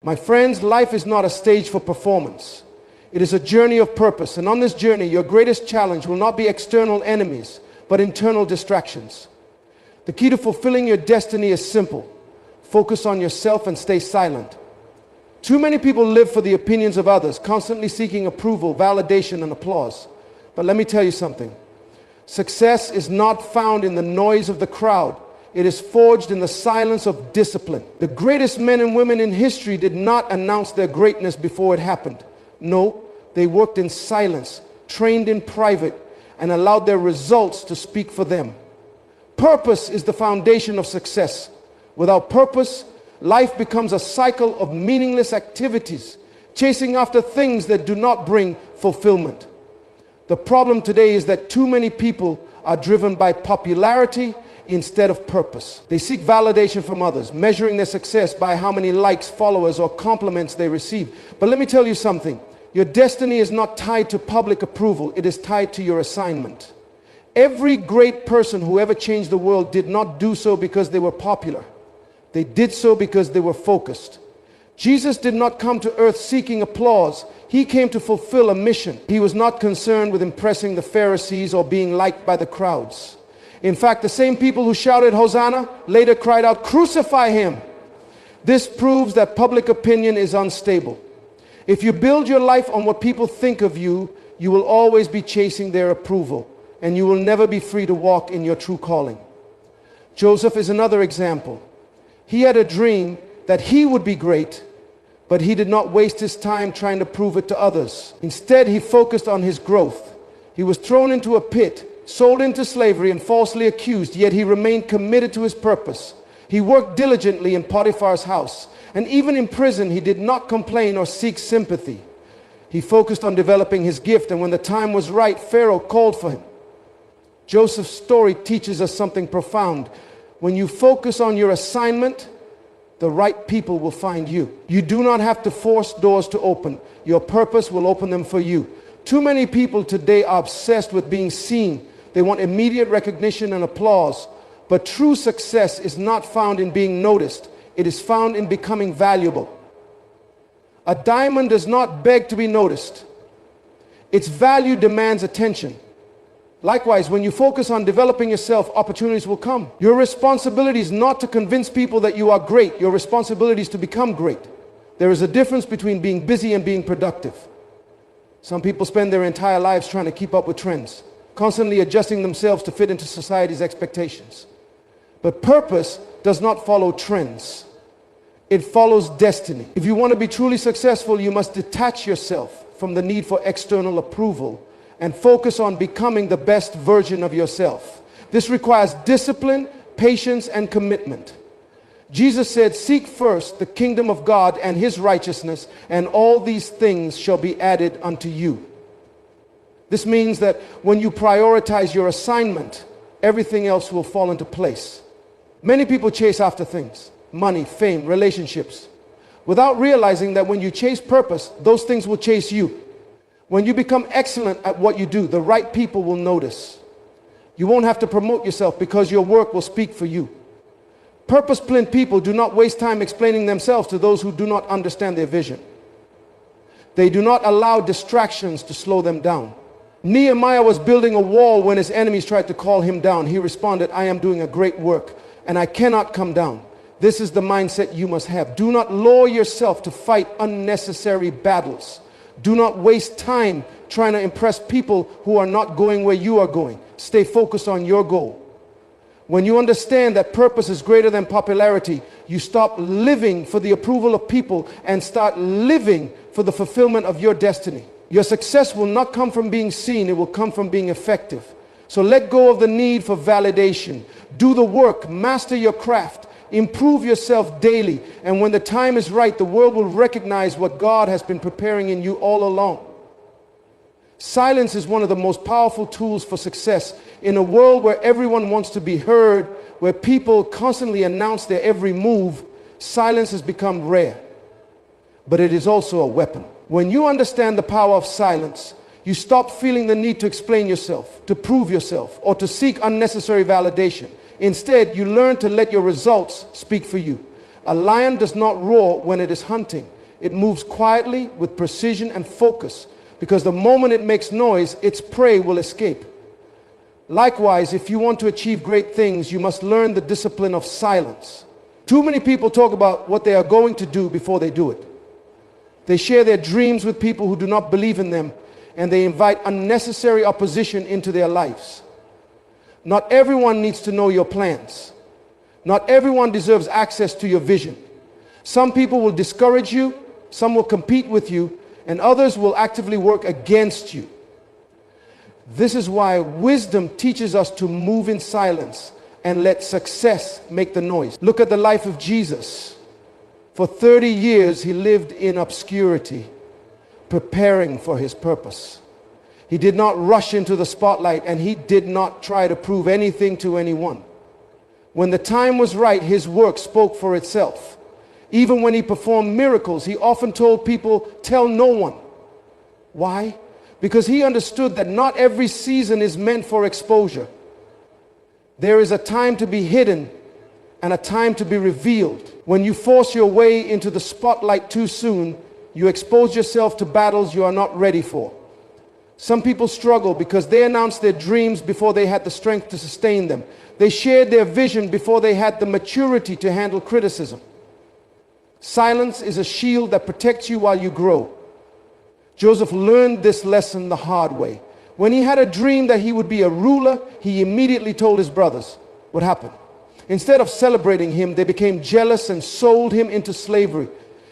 My friends, life is not a stage for performance. It is a journey of purpose. And on this journey, your greatest challenge will not be external enemies, but internal distractions. The key to fulfilling your destiny is simple. Focus on yourself and stay silent. Too many people live for the opinions of others, constantly seeking approval, validation, and applause. But let me tell you something. Success is not found in the noise of the crowd. It is forged in the silence of discipline. The greatest men and women in history did not announce their greatness before it happened. No, they worked in silence, trained in private, and allowed their results to speak for them. Purpose is the foundation of success. Without purpose, life becomes a cycle of meaningless activities, chasing after things that do not bring fulfillment. The problem today is that too many people are driven by popularity instead of purpose. They seek validation from others, measuring their success by how many likes, followers, or compliments they receive. But let me tell you something. Your destiny is not tied to public approval. It is tied to your assignment. Every great person who ever changed the world did not do so because they were popular. They did so because they were focused. Jesus did not come to earth seeking applause. He came to fulfill a mission. He was not concerned with impressing the Pharisees or being liked by the crowds. In fact, the same people who shouted Hosanna later cried out, "Crucify him." This proves that public opinion is unstable. If you build your life on what people think of you, you will always be chasing their approval, and you will never be free to walk in your true calling. Joseph is another example. He had a dream that he would be great, but he did not waste his time trying to prove it to others. Instead, he focused on his growth. He was thrown into a pit, sold into slavery, and falsely accused, yet he remained committed to his purpose. He worked diligently in Potiphar's house, and even in prison, he did not complain or seek sympathy. He focused on developing his gift, and when the time was right, Pharaoh called for him. Joseph's story teaches us something profound. When you focus on your assignment, the right people will find you. You do not have to force doors to open. Your purpose will open them for you. Too many people today are obsessed with being seen. They want immediate recognition and applause. But true success is not found in being noticed. It is found in becoming valuable. A diamond does not beg to be noticed. Its value demands attention. Likewise, when you focus on developing yourself, opportunities will come. Your responsibility is not to convince people that you are great. Your responsibility is to become great. There is a difference between being busy and being productive. Some people spend their entire lives trying to keep up with trends, constantly adjusting themselves to fit into society's expectations. But purpose does not follow trends. It follows destiny. If you want to be truly successful, you must detach yourself from the need for external approval and focus on becoming the best version of yourself. This requires discipline, patience, and commitment. Jesus said, "Seek first the kingdom of God and his righteousness, and all these things shall be added unto you." This means that when you prioritize your assignment, everything else will fall into place. Many people chase after things: money, fame, relationships, without realizing that when you chase purpose, those things will chase you. When you become excellent at what you do, the right people will notice. You won't have to promote yourself because your work will speak for you. Purpose-blind people do not waste time explaining themselves to those who do not understand their vision. They do not allow distractions to slow them down. Nehemiah was building a wall when his enemies tried to call him down. He responded, "I am doing a great work, and I cannot come down." This is the mindset you must have. Do not lower yourself to fight unnecessary battles. Do not waste time trying to impress people who are not going where you are going. Stay focused on your goal. When you understand that purpose is greater than popularity, you stop living for the approval of people and start living for the fulfillment of your destiny. Your success will not come from being seen, it will come from being effective. So let go of the need for validation. Do the work, master your craft. Improve yourself daily, and when the time is right, the world will recognize what God has been preparing in you all along. Silence is one of the most powerful tools for success. In a world where everyone wants to be heard, where people constantly announce their every move, silence has become rare. But it is also a weapon. When you understand the power of silence, you stop feeling the need to explain yourself, to prove yourself, or to seek unnecessary validation. Instead, you learn to let your results speak for you. A lion does not roar when it is hunting. It moves quietly with precision and focus, because the moment it makes noise, its prey will escape. Likewise, if you want to achieve great things, you must learn the discipline of silence. Too many people talk about what they are going to do before they do it. They share their dreams with people who do not believe in them, and they invite unnecessary opposition into their lives. Not everyone needs to know your plans. Not everyone deserves access to your vision. Some people will discourage you, some will compete with you, and others will actively work against you. This is why wisdom teaches us to move in silence and let success make the noise. Look at the life of Jesus. For 30 years, he lived in obscurity, preparing for his purpose. He did not rush into the spotlight, and he did not try to prove anything to anyone. When the time was right, his work spoke for itself. Even when he performed miracles, he often told people, "Tell no one." Why? Because he understood that not every season is meant for exposure. There is a time to be hidden and a time to be revealed. When you force your way into the spotlight too soon, you expose yourself to battles you are not ready for. Some people struggle because they announced their dreams before they had the strength to sustain them. They shared their vision before they had the maturity to handle criticism. Silence is a shield that protects you while you grow. Joseph learned this lesson the hard way. When he had a dream that he would be a ruler, he immediately told his brothers. What happened? Instead of celebrating him, they became jealous and sold him into slavery.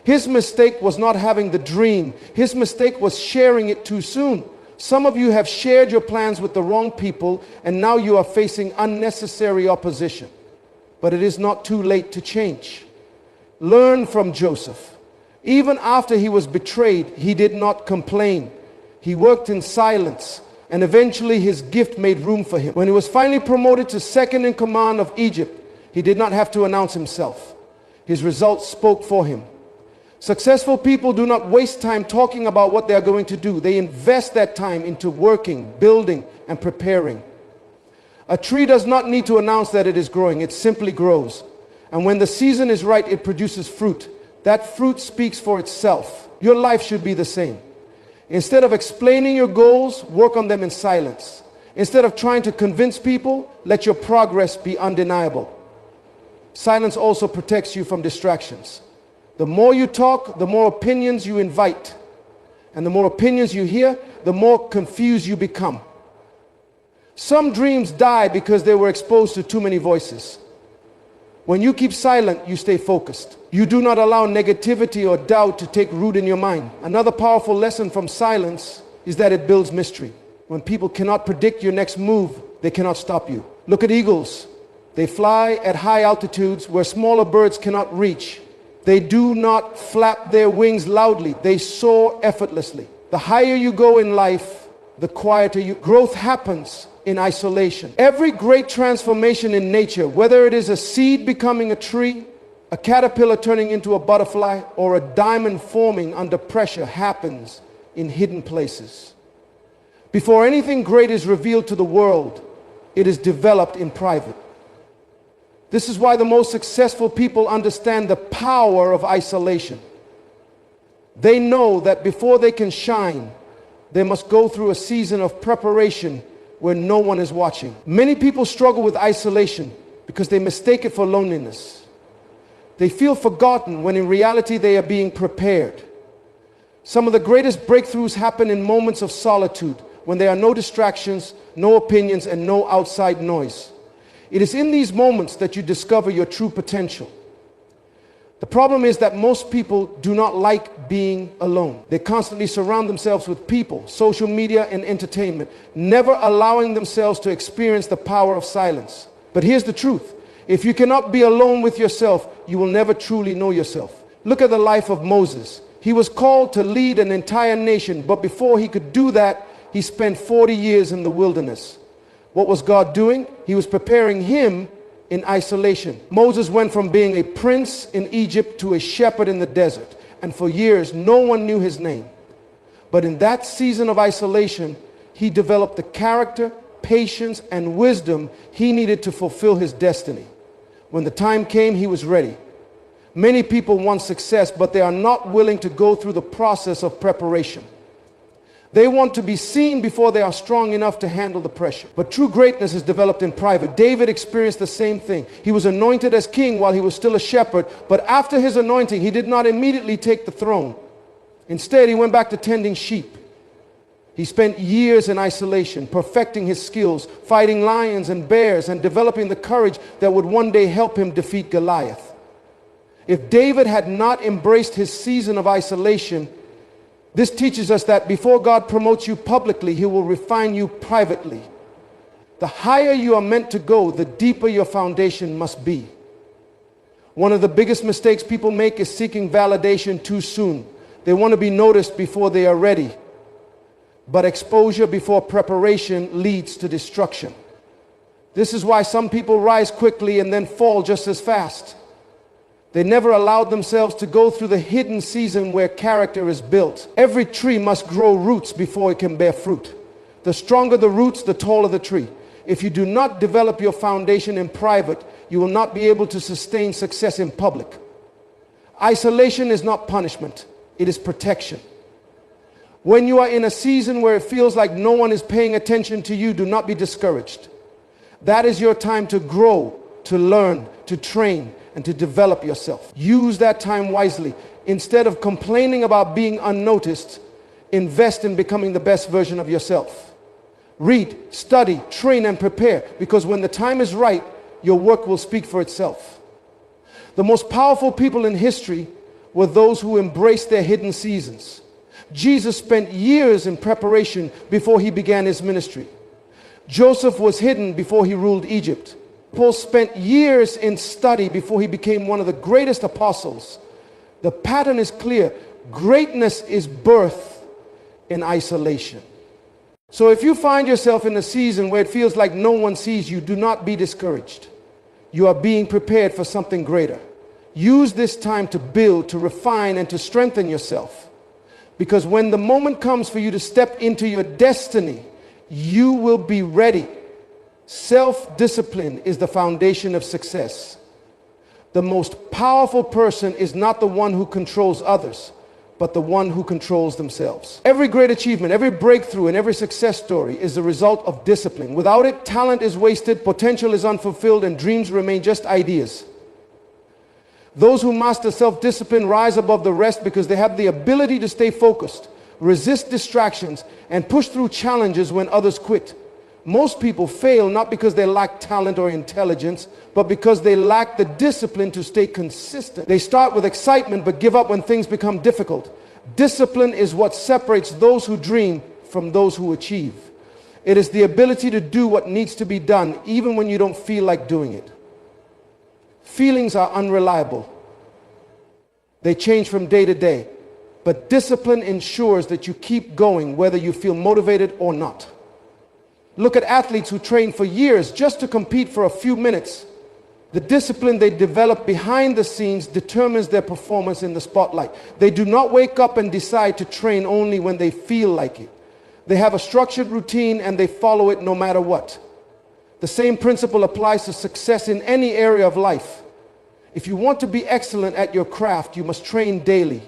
His mistake was not having the dream. His mistake was sharing it too soon. Some of you have shared your plans with the wrong people, and now you are facing unnecessary opposition. But it is not too late to change. Learn from Joseph. Even after he was betrayed, he did not complain. He worked in silence, and eventually his gift made room for him. When he was finally promoted to second in command of Egypt, he did not have to announce himself. His results spoke for him. Successful people do not waste time talking about what they are going to do. They invest that time into working, building, and preparing. A tree does not need to announce that it is growing. It simply grows. And when the season is right, it produces fruit. That fruit speaks for itself. Your life should be the same. Instead of explaining your goals, work on them in silence. Instead of trying to convince people, let your progress be undeniable. Silence also protects you from distractions. The more you talk, the more opinions you invite. And the more opinions you hear, the more confused you become. Some dreams die because they were exposed to too many voices. When you keep silent, you stay focused. You do not allow negativity or doubt to take root in your mind. Another powerful lesson from silence is that it builds mystery. When people cannot predict your next move, they cannot stop you. Look at eagles. They fly at high altitudes where smaller birds cannot reach. They do not flap their wings loudly. They soar effortlessly. The higher you go in life, the quieter you. Growth happens in isolation. Every great transformation in nature, whether it is a seed becoming a tree, a caterpillar turning into a butterfly, or a diamond forming under pressure, happens in hidden places. Before anything great is revealed to the world, it is developed in private. This is why the most successful people understand the power of isolation. They know that before they can shine, they must go through a season of preparation where no one is watching. Many people struggle with isolation because they mistake it for loneliness. They feel forgotten when in reality they are being prepared. Some of the greatest breakthroughs happen in moments of solitude, when there are no distractions, no opinions, and no outside noise. It is in these moments that you discover your true potential. The problem is that most people do not like being alone. They constantly surround themselves with people, social media, and entertainment, never allowing themselves to experience the power of silence. But here's the truth. If you cannot be alone with yourself, you will never truly know yourself. Look at the life of Moses. He was called to lead an entire nation, but before he could do that, he spent 40 years in the wilderness. What was God doing? He was preparing him in isolation. Moses went from being a prince in Egypt to a shepherd in the desert. And for years, no one knew his name. But in that season of isolation, he developed the character, patience, and wisdom he needed to fulfill his destiny. When the time came, he was ready. Many people want success, but they are not willing to go through the process of preparation. They want to be seen before they are strong enough to handle the pressure. But true greatness is developed in private. David experienced the same thing. He was anointed as king while he was still a shepherd, but after his anointing, he did not immediately take the throne. Instead, he went back to tending sheep. He spent years in isolation, perfecting his skills, fighting lions and bears, and developing the courage that would one day help him defeat Goliath. If David had not embraced his season of isolation, this teaches us that before God promotes you publicly, he will refine you privately. The higher you are meant to go, the deeper your foundation must be. One of the biggest mistakes people make is seeking validation too soon. They want to be noticed before they are ready. But exposure before preparation leads to destruction. This is why some people rise quickly and then fall just as fast. They never allowed themselves to go through the hidden season where character is built. Every tree must grow roots before it can bear fruit. The stronger the roots, the taller the tree. If you do not develop your foundation in private, you will not be able to sustain success in public. Isolation is not punishment, it is protection. When you are in a season where it feels like no one is paying attention to you, do not be discouraged. That is your time to grow, to learn, to train, and to develop yourself. Use that time wisely. Instead of complaining about being unnoticed, invest in becoming the best version of yourself. Read, study, train, and prepare, because when the time is right, your work will speak for itself. The most powerful people in history were those who embraced their hidden seasons. Jesus spent years in preparation before he began his ministry. Joseph was hidden before he ruled Egypt. Paul spent years in study before he became one of the greatest apostles. The pattern is clear. Greatness is birthed in isolation. So if you find yourself in a season where it feels like no one sees you, do not be discouraged. You are being prepared for something greater. Use this time to build, to refine, and to strengthen yourself. Because when the moment comes for you to step into your destiny, you will be ready. Self-discipline is the foundation of success. The most powerful person is not the one who controls others, but the one who controls themselves. Every great achievement, every breakthrough, and every success story is the result of discipline. Without it, talent is wasted, potential is unfulfilled, and dreams remain just ideas. Those who master self-discipline rise above the rest because they have the ability to stay focused, resist distractions, and push through challenges when others quit. Most people fail not because they lack talent or intelligence, but because they lack the discipline to stay consistent. They start with excitement but give up when things become difficult. Discipline is what separates those who dream from those who achieve. It is the ability to do what needs to be done even when you don't feel like doing it. Feelings are unreliable. They change from day to day. But discipline ensures that you keep going whether you feel motivated or not. Look at athletes who train for years just to compete for a few minutes. The discipline they develop behind the scenes determines their performance in the spotlight. They do not wake up and decide to train only when they feel like it. They have a structured routine and they follow it no matter what. The same principle applies to success in any area of life. If you want to be excellent at your craft, you must train daily.